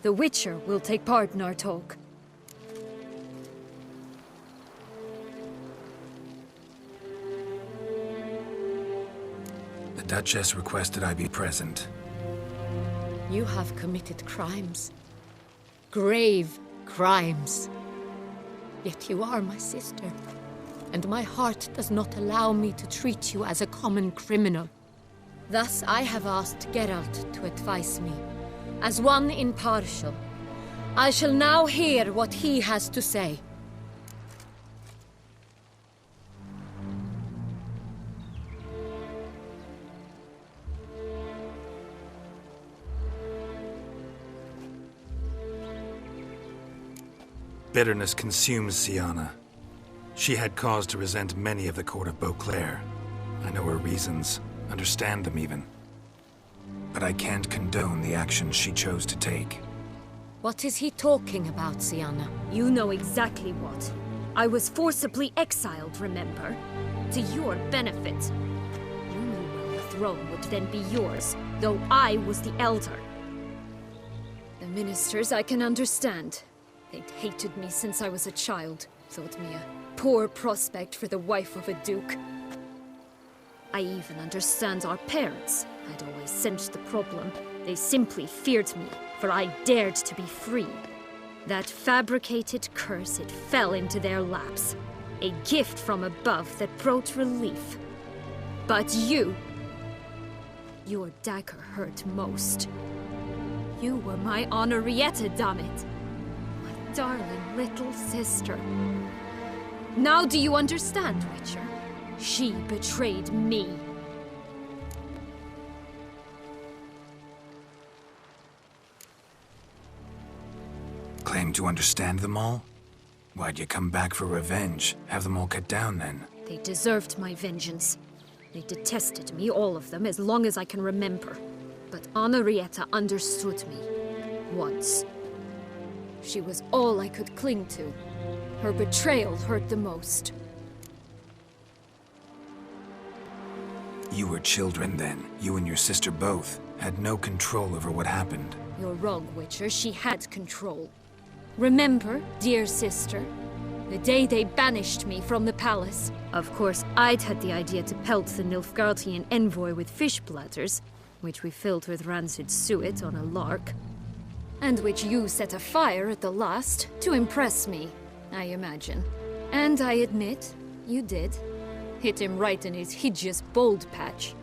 The Witcher will take part in our talk. The Duchess requested I be present. You have committed crimes. Grave crimes. Yet you are my sister, and my heart does not allow me to treat you as a common criminal. Thus I have asked Geralt to advise me, as one impartial. I shall now hear what he has to say. Bitterness consumes Syanna. She had cause to resent many of the court of Beauclair. I know her reasons, understand them even. But I can't condone the actions she chose to take. What is he talking about, Syanna? You know exactly what. I was forcibly exiled, remember? To your benefit. You knew well the throne would then be yours, though I was the elder. The ministers I can understand. They'd hated me since I was a child, thought me a poor prospect for the wife of a duke. I even understand our parents. I'd always sensed the problem. They simply feared me, for I dared to be free. That fabricated curse, it fell into their laps. A gift from above that brought relief. But you... your dagger hurt most. You were my Henrietta, damn it. My darling little sister. Now do you understand, Witcher? She betrayed me. Claim to understand them all? Why'd you come back for revenge? Have them all cut down then? They deserved my vengeance. They detested me, all of them, as long as I can remember. But Henrietta understood me. Once. She was all I could cling to. Her betrayal hurt the most. You were children then. You and your sister both had no control over what happened. You're wrong, Witcher. She had control. Remember, dear sister, the day they banished me from the palace? Of course, I'd had the idea to pelt the Nilfgaardian envoy with fish bladders, which we filled with rancid suet on a lark. And which you set afire at the last, to impress me, I imagine. And I admit, you did. Hit him right in his hideous bald patch.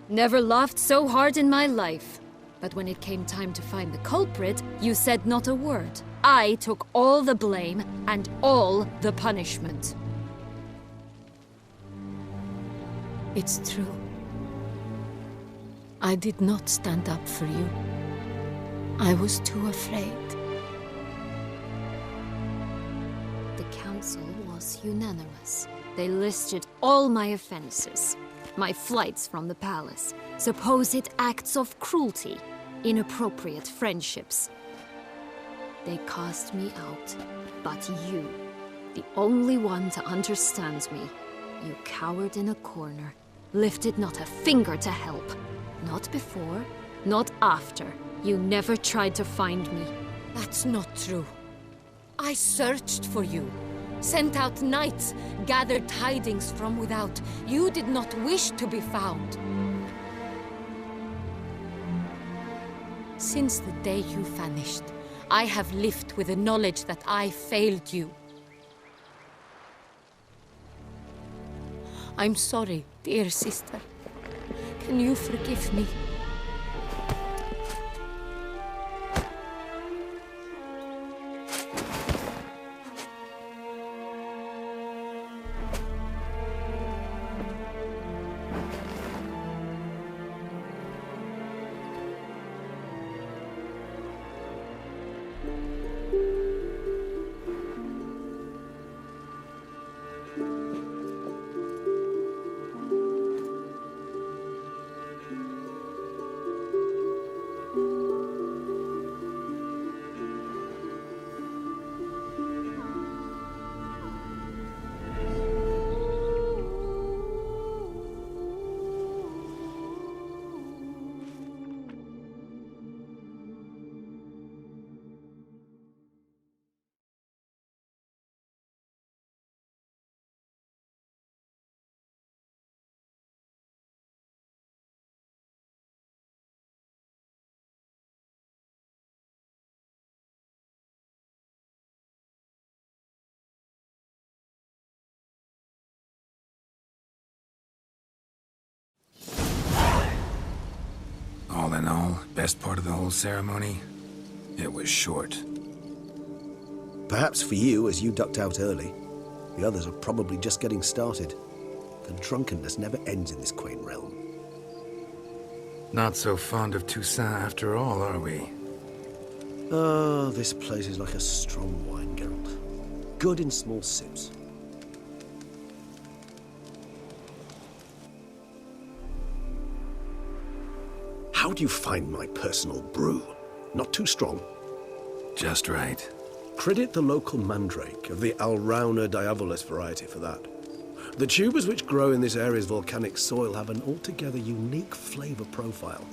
Never laughed so hard in my life. But when it came time to find the culprit, you said not a word. I took all the blame and all the punishment. It's true. I did not stand up for you. I was too afraid. The council was unanimous. They listed all my offenses. My flights from the palace, supposed acts of cruelty, inappropriate friendships. They cast me out, but you, the only one to understand me, you cowered in a corner, lifted not a finger to help. Not before, not after. You never tried to find me. That's not true. I searched for you. Sent out knights, gathered tidings from without. You did not wish to be found. Since the day you vanished, I have lived with the knowledge that I failed you. I'm sorry, dear sister. Can you forgive me? Well, best part of the whole ceremony? It was short. Perhaps for you, as you ducked out early. The others are probably just getting started. The drunkenness never ends in this quaint realm. Not so fond of Toussaint after all, are we? Ah, this place is like a strong wine, Geralt. Good in small sips. How do you find my personal brew? Not too strong? Just right. Credit the local mandrake of the Alrauna diavolis variety for that. The tubers which grow in this area's volcanic soil have an altogether unique flavor profile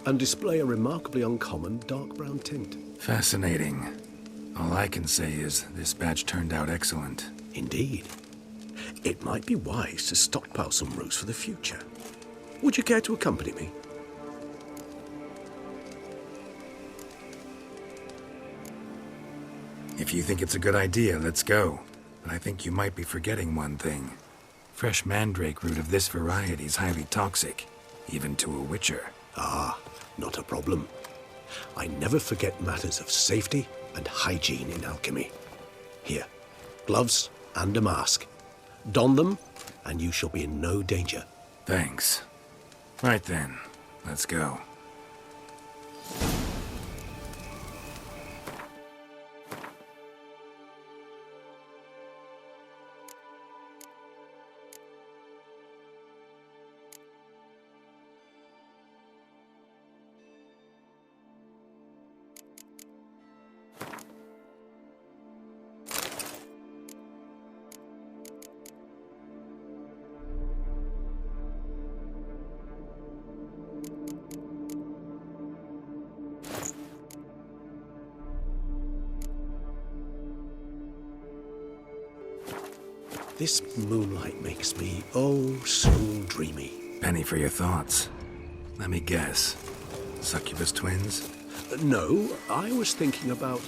and display a remarkably uncommon dark brown tint. Fascinating. All I can say is this batch turned out excellent. Indeed. It might be wise to stockpile some roots for the future. Would you care to accompany me? If you think it's a good idea, let's go. But I think you might be forgetting one thing. Fresh mandrake root of this variety is highly toxic, even to a witcher. Ah, not a problem. I never forget matters of safety and hygiene in alchemy. Here, gloves and a mask. Don them, and you shall be in no danger. Thanks. Right then, let's go. This moonlight makes me oh so dreamy. Penny for your thoughts. Let me guess. Succubus twins? No, I was thinking about,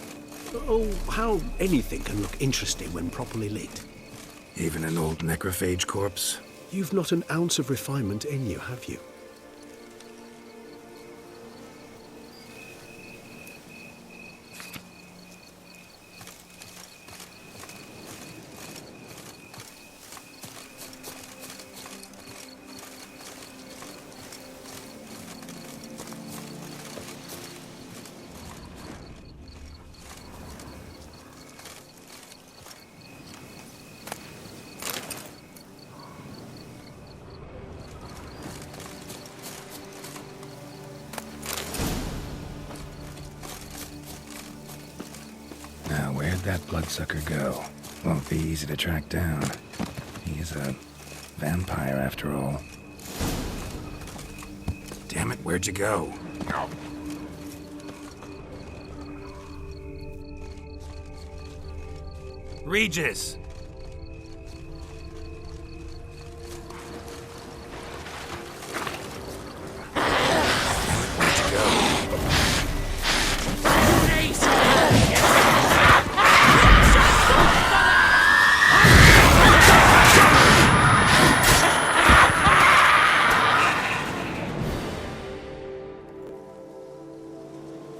how anything can look interesting when properly lit. Even an old necrophage corpse? You've not an ounce of refinement in you, have you? Now, where'd that bloodsucker go? Won't be easy to track down. He's a vampire after all. Damn it, where'd you go? Regis!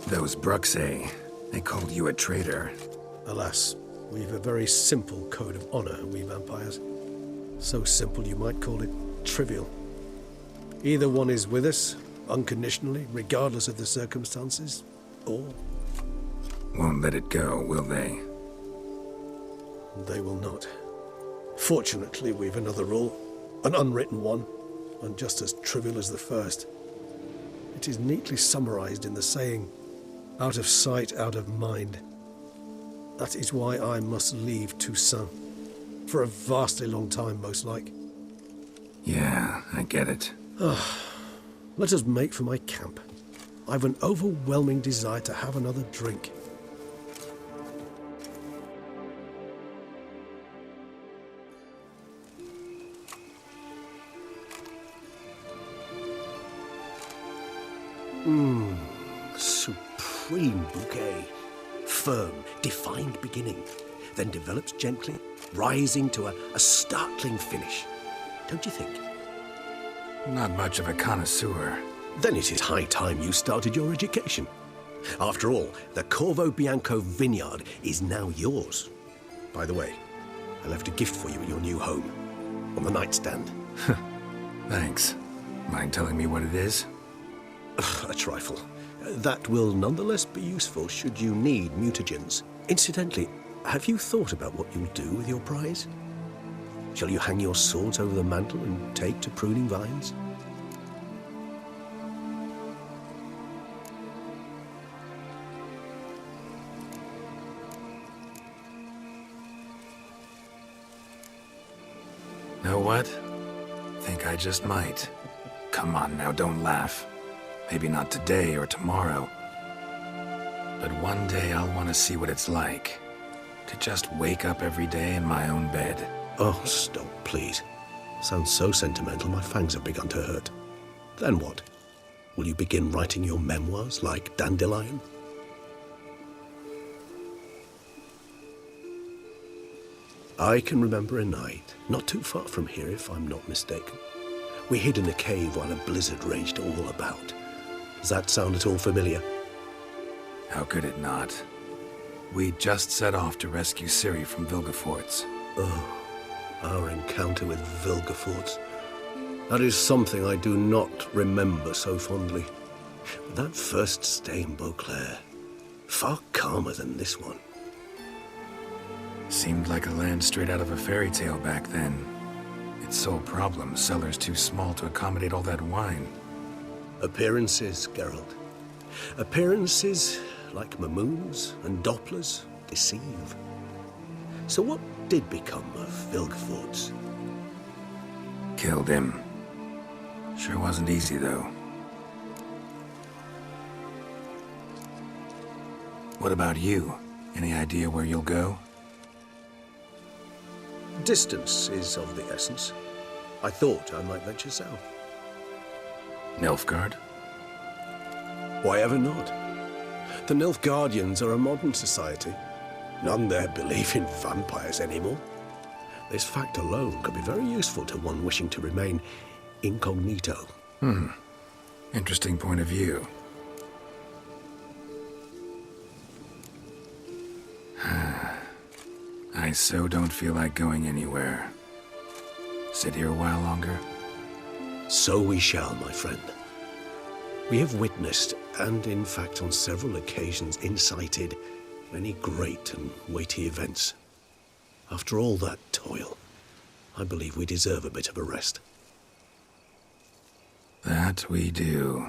Those Bruxae, they called you a traitor. Alas, we've a very simple code of honor, we vampires. So simple you might call it trivial. Either one is with us, unconditionally, regardless of the circumstances, or Won't let it go, will they? they will not. Fortunately, we've another rule, an unwritten one, and just as trivial as the first. It is neatly summarized in the saying, out of sight, out of mind. That is why I must leave Toussaint. For a vastly long time, most like. Yeah, I get it. Let us make for my camp. I've an overwhelming desire to have another drink. Supreme bouquet. Firm, defined beginning, then develops gently, rising to a startling finish. Don't you think? Not much of a connoisseur. Then it is high time you started your education. After all, the Corvo Bianco vineyard is now yours. By the way, I left a gift for you in your new home, on the nightstand. Thanks. Mind telling me what it is? A trifle. That will nonetheless be useful should you need mutagens. Incidentally, have you thought about what you'll do with your prize? Shall you hang your swords over the mantle and take to pruning vines? Know what? Think I just might. Come on now, don't laugh. Maybe not today or tomorrow. But one day I'll want to see what it's like. To just wake up every day in my own bed. Oh, stop, please. Sounds so sentimental, my fangs have begun to hurt. Then what? Will you begin writing your memoirs like Dandelion? I can remember a night, not too far from here if I'm not mistaken. We hid in a cave while a blizzard raged all about. Does that sound at all familiar? How could it not? We just set off to rescue Ciri from Vilgefortz. Oh, our encounter with Vilgefortz. That is something I do not remember so fondly. But that first stay in Beauclair, far calmer than this one. Seemed like a land straight out of a fairy tale back then. Its sole problem, cellars too small to accommodate all that wine. Appearances, Geralt. Appearances, like Mamoons and Dopplers, deceive. So what did become of Vilgefortz? Killed him. Sure wasn't easy, though. What about you? Any idea where you'll go? Distance is of the essence. I thought I might venture south. Nilfgaard? Why ever not? The Nilfgaardians are a modern society. None there believe in vampires anymore. This fact alone could be very useful to one wishing to remain incognito. Interesting point of view. I so don't feel like going anywhere. Sit here a while longer? So we shall, my friend. We have witnessed, and in fact on several occasions incited, many great and weighty events. After all that toil, I believe we deserve a bit of a rest. That we do.